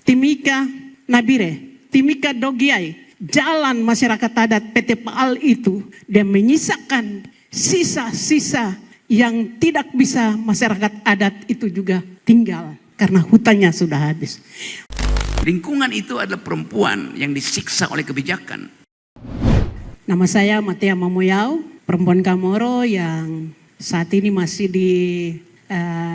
Timika Nabire, Timika Dogiai, jalan masyarakat adat PT Paal itu, dia menyisakan sisa-sisa yang tidak bisa masyarakat adat itu juga tinggal karena hutannya sudah habis. Lingkungan itu adalah perempuan yang disiksa oleh kebijakan. Nama saya Matea Mamoyau, perempuan Kamoro yang saat ini masih di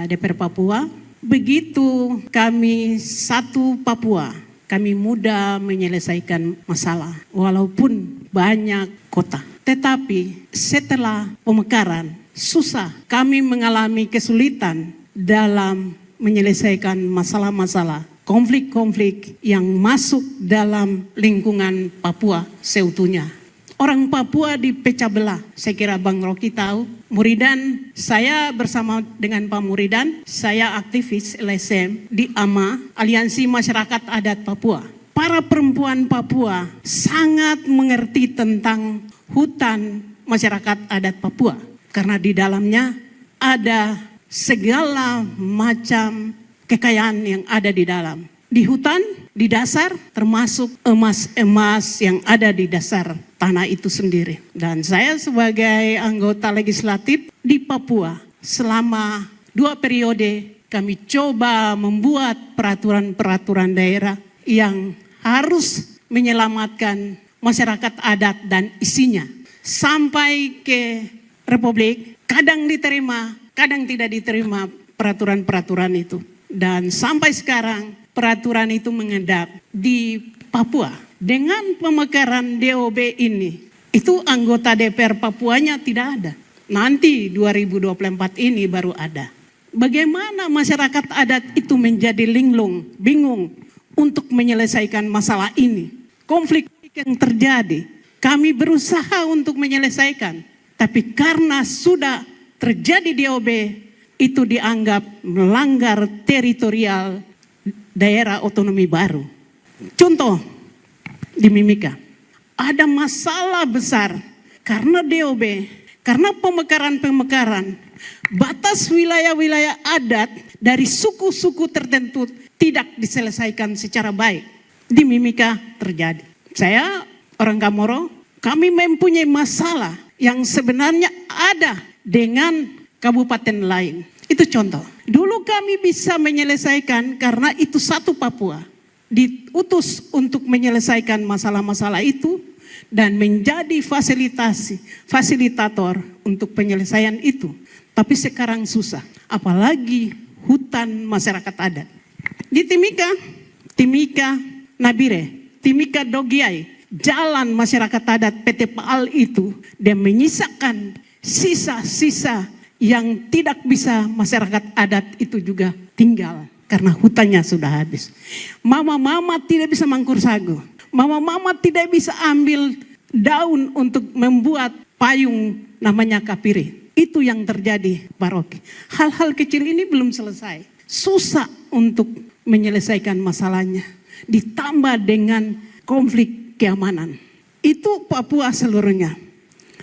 DPR Papua. Begitu kami satu Papua, kami mudah menyelesaikan masalah walaupun banyak kota. Tetapi setelah pemekaran susah, kami mengalami kesulitan dalam menyelesaikan masalah-masalah, konflik-konflik yang masuk dalam lingkungan Papua seutuhnya. Orang Papua dipecah belah, saya kira Bang Rocky tahu. Muridan, saya bersama dengan Pak Muridan, saya aktivis LSM di AMA, Aliansi Masyarakat Adat Papua. Para perempuan Papua sangat mengerti tentang hutan masyarakat adat Papua. Karena di dalamnya ada segala macam kekayaan yang ada di dalam. Di hutan, di dasar, termasuk emas-emas yang ada di dasar tanah itu sendiri. Dan saya sebagai anggota legislatif di Papua, selama 2 periode kami coba membuat peraturan-peraturan daerah yang harus menyelamatkan masyarakat adat dan isinya. Sampai ke Republik, kadang diterima, kadang tidak diterima peraturan-peraturan itu. Dan sampai sekarang peraturan itu mengendap di Papua. Dengan pemekaran DOB ini, itu anggota DPR Papuanya tidak ada. Nanti 2024 ini baru ada. Bagaimana masyarakat adat itu menjadi linglung, bingung untuk menyelesaikan masalah ini. Konflik yang terjadi, kami berusaha untuk menyelesaikan. Tapi karena sudah terjadi DOB, itu dianggap melanggar teritorial daerah otonomi baru. Contoh di Mimika, ada masalah besar karena DOB, karena pemekaran-pemekaran, batas wilayah-wilayah adat dari suku-suku tertentu tidak diselesaikan secara baik. Di Mimika terjadi. Saya orang Kamoro, kami mempunyai masalah yang sebenarnya ada dengan kabupaten lain. Itu contoh. Dulu kami bisa menyelesaikan karena itu satu Papua. Diutus untuk menyelesaikan masalah-masalah itu dan menjadi fasilitator untuk penyelesaian itu. Tapi sekarang susah. Apalagi hutan masyarakat adat. Di Timika Nabire, Timika Dogiai, jalan masyarakat adat PT Paal itu, dia menyisakan sisa-sisa yang tidak bisa masyarakat adat itu juga tinggal karena hutannya sudah habis. Mama-mama tidak bisa mangkur sagu. Mama-mama tidak bisa ambil daun untuk membuat payung namanya kapiri. Itu yang terjadi, Pak Rocky. Hal-hal kecil ini belum selesai. Susah untuk menyelesaikan masalahnya. Ditambah dengan konflik keamanan. Itu Papua seluruhnya.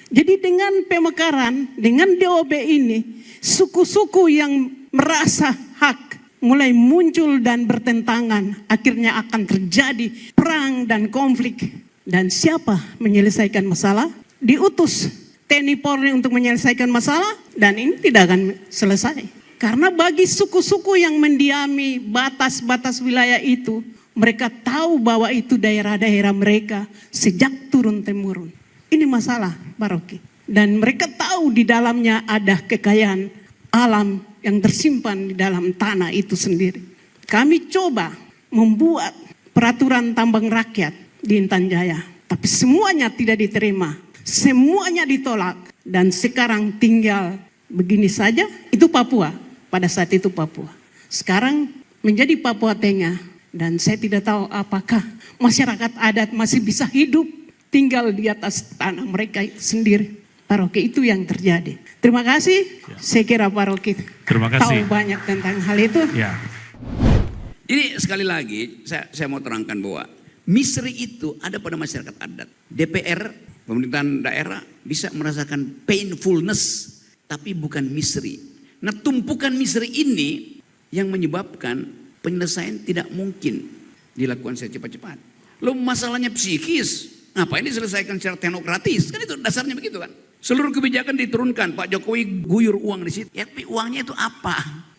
Jadi dengan pemekaran, dengan DOB ini, suku-suku yang merasa hak mulai muncul dan bertentangan. Akhirnya akan terjadi perang dan konflik. Dan siapa menyelesaikan masalah? Diutus TNI Polri untuk menyelesaikan masalah dan ini tidak akan selesai. Karena bagi suku-suku yang mendiami batas-batas wilayah itu, mereka tahu bahwa itu daerah-daerah mereka sejak turun-temurun. Ini masalah, Pak Rocky. Dan mereka tahu di dalamnya ada kekayaan alam yang tersimpan di dalam tanah itu sendiri. Kami coba membuat peraturan tambang rakyat di Intan Jaya. Tapi semuanya tidak diterima. Semuanya ditolak. Dan sekarang tinggal begini saja, itu Papua. Pada saat itu Papua. Sekarang menjadi Papua Tengah. Dan saya tidak tahu apakah masyarakat adat masih bisa hidup tinggal di atas tanah mereka sendiri. Pak Rocky, itu yang terjadi. Terima kasih. Ya. Saya kira Pak Rocky tahu banyak tentang hal itu. Ya. Ini sekali lagi saya mau terangkan bahwa misteri itu ada pada masyarakat adat. DPR, pemerintahan daerah bisa merasakan painfulness, tapi bukan misteri. Nah, tumpukan misteri ini yang menyebabkan penyelesaian tidak mungkin. dilakukan secepat-cepat. Lo masalahnya psikis, ngapain diselesaikan secara teknokratis? Kan itu dasarnya begitu kan. Seluruh kebijakan diturunkan, Pak Jokowi guyur uang di situ. Ya, tapi uangnya itu apa?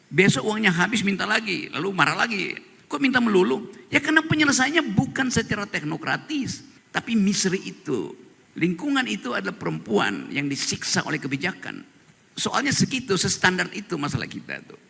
Besok uangnya habis minta lagi, lalu marah lagi. Kok minta melulu? Ya karena penyelesaiannya bukan secara teknokratis, tapi misery itu. Lingkungan itu adalah perempuan yang disiksa oleh kebijakan. Soalnya segitu, sestandar itu masalah kita tuh.